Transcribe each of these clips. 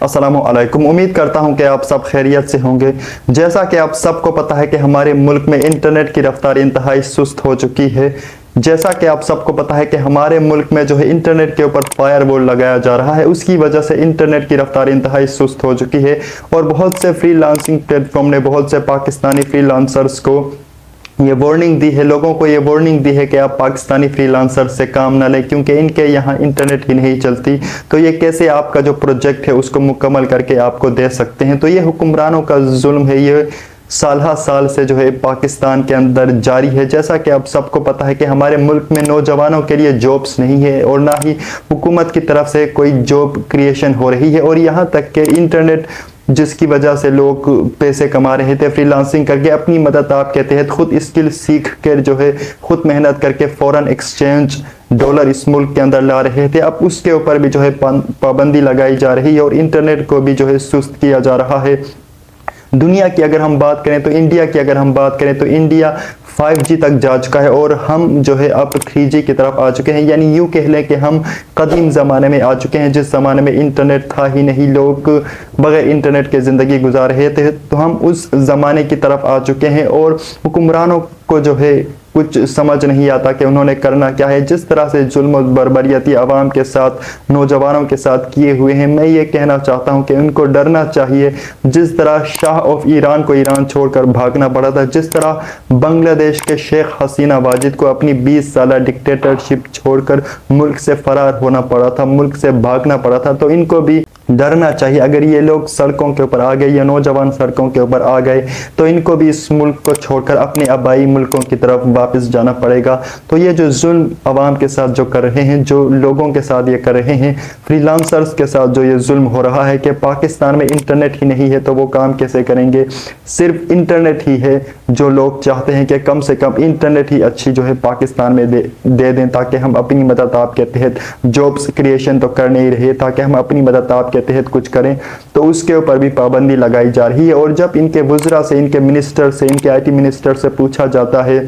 अस्सलाम वालेकुम। उम्मीद करता हूं कि आप सब खैरियत से होंगे। जैसा कि आप सबको पता है कि हमारे मुल्क में इंटरनेट की रफ्तार इंतहाई सुस्त हो चुकी है। जैसा कि आप सबको पता है कि हमारे मुल्क में जो है इंटरनेट के ऊपर फायर वॉल लगाया जा रहा है, उसकी वजह से इंटरनेट की रफ्तार इंतहाई सुस्त हो चुकी है और बहुत से फ्रीलांसिंग प्लेटफॉर्म ने बहुत से पाकिस्तानी फ्रीलांसर्स को ये वार्निंग दी है, लोगों को ये वार्निंग दी है कि आप पाकिस्तानी फ्रीलांसर से काम ना लें क्योंकि इनके यहाँ इंटरनेट ही नहीं चलती, तो ये कैसे आपका जो प्रोजेक्ट है उसको मुकम्मल करके आपको दे सकते हैं। तो ये हुक्मरानों का जुल्म है, ये साल से जो है पाकिस्तान के अंदर जारी है। जैसा कि आप सबको पता है कि हमारे मुल्क में नौजवानों के लिए जॉब्स नहीं है और ना ही हुकूमत की तरफ से कोई जॉब क्रिएशन हो रही है, और यहाँ तक कि इंटरनेट जिसकी वजह से लोग पैसे कमा रहे थे फ्रीलांसिंग करके, अपनी मदद आप के तहत खुद स्किल सीख कर जो है खुद मेहनत करके फॉरेन एक्सचेंज डॉलर इस मुल्क के अंदर ला रहे थे, अब उसके ऊपर भी जो है पाबंदी लगाई जा रही है और इंटरनेट को भी जो है सुस्त किया जा रहा है। दुनिया की अगर हम बात करें तो इंडिया की अगर हम बात करें तो इंडिया 5G तक जा चुका है और हम जो है अब 3G की तरफ आ चुके हैं। यानी यूँ कह लें कि हम कदीम ज़माने में आ चुके हैं, जिस ज़माने में इंटरनेट था ही नहीं, लोग बगैर इंटरनेट के ज़िंदगी गुजार रहे थे, तो हम उस ज़माने की तरफ आ चुके हैं और हुक्मरानों को जो है कुछ समझ नहीं आता कि उन्होंने करना क्या है। जिस तरह से जुल्म और बर्बरियती आवाम के साथ, नौजवानों के साथ किए हुए हैं, मैं ये कहना चाहता हूँ कि उनको डरना चाहिए। जिस तरह शाह ऑफ ईरान को ईरान छोड़कर भागना पड़ा था, जिस तरह बांग्लादेश के शेख हसीना वाजिद को अपनी 20 साल डिक्टेटरशिप छोड़कर मुल्क से फरार होना पड़ा था, मुल्क से भागना पड़ा था, तो इनको भी डरना चाहिए। अगर ये लोग सड़कों के ऊपर आ गए, या नौजवान सड़कों के ऊपर आ गए, तो इनको भी इस मुल्क को छोड़कर अपने आबाई मुल्कों की तरफ वापस जाना पड़ेगा। तो ये जो जुल्म आवाम के साथ जो कर रहे हैं, जो लोगों के साथ ये कर रहे हैं, फ्रीलांसर्स के साथ जो ये जुल्म हो रहा है कि पाकिस्तान में इंटरनेट ही नहीं है तो वो काम कैसे करेंगे। सिर्फ इंटरनेट ही है जो लोग चाहते हैं कि कम से कम इंटरनेट ही अच्छी जो है पाकिस्तान में दे दें, ताकि हम अपनी मदद आपके तहत जॉब्स क्रिएशन तो कर नहीं रहे, ताकि हम अपनी मदद आपके तहत कुछ करें, तो उसके ऊपर भी पाबंदी लगाई जा रही है। और जब इनके वज़रा से, इनके मिनिस्टर से, इनके IT मिनिस्टर से पूछा जाता है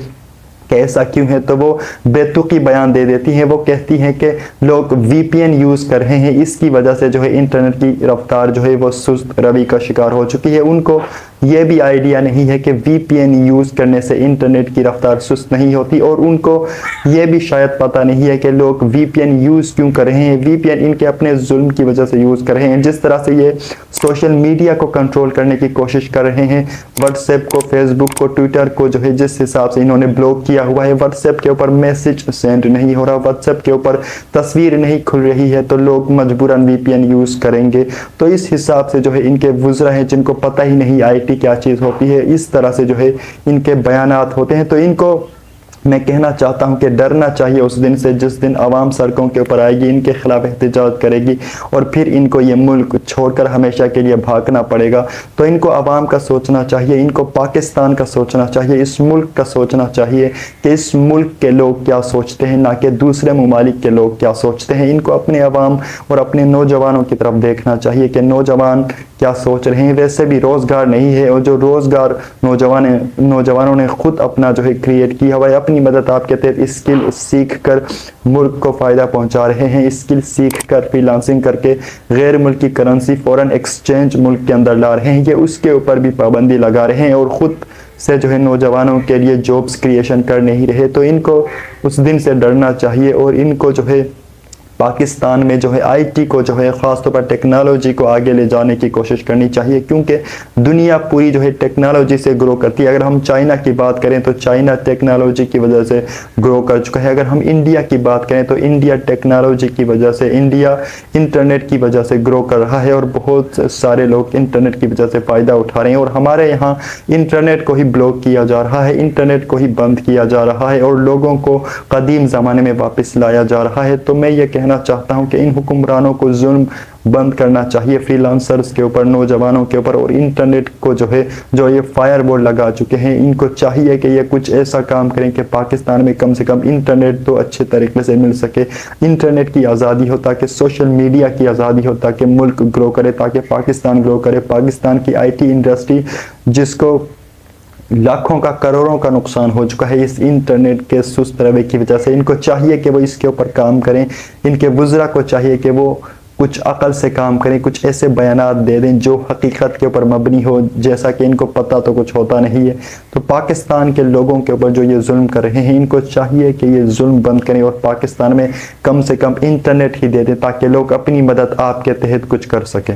कि ऐसा क्यों है, तो वो बेतुकी बयान दे देती हैं। वो कहती हैं कि लोग VPN यूज़ कर रहे हैं, इसकी वजह से जो है इंटरनेट की रफ्तार जो है वो सुस्त रवि का शिकार हो चुकी है। उनको ये भी आइडिया नहीं है कि VPN यूज़ करने से इंटरनेट की रफ्तार सुस्त नहीं होती, और उनको ये भी शायद पता नहीं है कि लोग VPN यूज़ क्यों कर रहे हैं। VPN इनके अपने जुल्म की वजह से यूज़ कर रहे हैं। जिस तरह से ये सोशल मीडिया को कंट्रोल करने की कोशिश कर रहे हैं, व्हाट्सएप को, फेसबुक को, ट्विटर को जो है जिस हिसाब से इन्होंने ब्लॉक किया हुआ है, व्हाट्सएप के ऊपर मैसेज सेंड नहीं हो रहा, व्हाट्सएप के ऊपर तस्वीर नहीं खुल रही है, तो लोग मजबूरन VPN यूज़ करेंगे। तो इस हिसाब से जो है इनके वज़रा हैं जिनको पता ही नहीं IT क्या चीज़ होती है, इस तरह से जो है इनके बयानात होते हैं। तो इनको मैं कहना चाहता हूं कि डरना चाहिए उस दिन से जिस दिन आवाम सड़कों के ऊपर आएगी, इनके खिलाफ एहतजाज करेगी और फिर इनको ये मुल्क छोड़कर हमेशा के लिए भागना पड़ेगा। तो इनको आवाम का सोचना चाहिए, इनको पाकिस्तान का सोचना चाहिए, इस मुल्क का सोचना चाहिए कि इस मुल्क के लोग क्या सोचते हैं, ना कि दूसरे ममालिक के लोग क्या सोचते हैं। इनको अपने आवाम और अपने नौजवानों की तरफ देखना चाहिए कि नौजवान क्या सोच रहे हैं। वैसे भी रोज़गार नहीं है, और जो रोज़गार नौजवानों ने खुद अपना जो है क्रिएट किया हुआ है, अपनी मदद आपके तहत स्किल सीख कर मुल्क को फ़ायदा पहुंचा रहे हैं। स्किल सीख कर फ्रीलांसिंग करके गैर मुल्की करेंसी फॉरेन एक्सचेंज मुल्क के अंदर ला रहे हैं, ये उसके ऊपर भी पाबंदी लगा रहे हैं और ख़ुद से जो है नौजवानों के लिए जॉब्स क्रिएशन कर नहीं रहे। तो इनको उस दिन से डरना चाहिए और इनको जो है पाकिस्तान में जो है IT को जो है ख़ासतौर पर टेक्नोलॉजी को आगे ले जाने की कोशिश करनी चाहिए, क्योंकि दुनिया पूरी जो है टेक्नोलॉजी से ग्रो करती है। अगर हम चाइना की बात करें तो चाइना टेक्नोलॉजी की वजह से ग्रो कर चुका है। अगर हम इंडिया की बात करें तो इंडिया टेक्नोलॉजी की वजह से, इंडिया इंटरनेट की वजह से ग्रो कर रहा है और बहुत सारे लोग इंटरनेट की वजह से फ़ायदा उठा रहे हैं। और हमारे यहाँ इंटरनेट को ही ब्लॉक किया जा रहा है, इंटरनेट को ही बंद किया जा रहा है और लोगों को कदीम ज़माने में वापस लाया जा रहा है। तो मैं ये कहना चाहता हूं कि इन हुक्मरानों को जुल्म बंद करना चाहिए फ्रीलांसर्स के ऊपर, नौजवानों के ऊपर, और इंटरनेट को जो है जो ये फायर वॉल लगा चुके हैं, इनको चाहिए कि ये कुछ ऐसा काम करें कि पाकिस्तान में कम से कम इंटरनेट तो अच्छे तरीके से मिल सके, इंटरनेट की आज़ादी हो, ताकि सोशल मीडिया की आज़ादी हो, ताकि मुल्क ग्रो करे, ताकि पाकिस्तान ग्रो करे। पाकिस्तान की IT इंडस्ट्री जिसको लाखों का, करोड़ों का नुकसान हो चुका है इस इंटरनेट के सुस्त रवैये की वजह से, इनको चाहिए कि वो इसके ऊपर काम करें। इनके वज़रा को चाहिए कि वो کچھ عقل سے کام کریں، کچھ ایسے بیانات دے دیں جو حقیقت کے اوپر مبنی ہو، جیسا کہ ان کو پتہ تو کچھ ہوتا نہیں ہے۔ تو پاکستان کے لوگوں کے اوپر جو یہ ظلم کر رہے ہیں، ان کو چاہیے کہ یہ ظلم بند کریں اور پاکستان میں کم سے کم انٹرنیٹ ہی دے دیں تاکہ لوگ اپنی مدد آپ کے تحت کچھ کر سکیں۔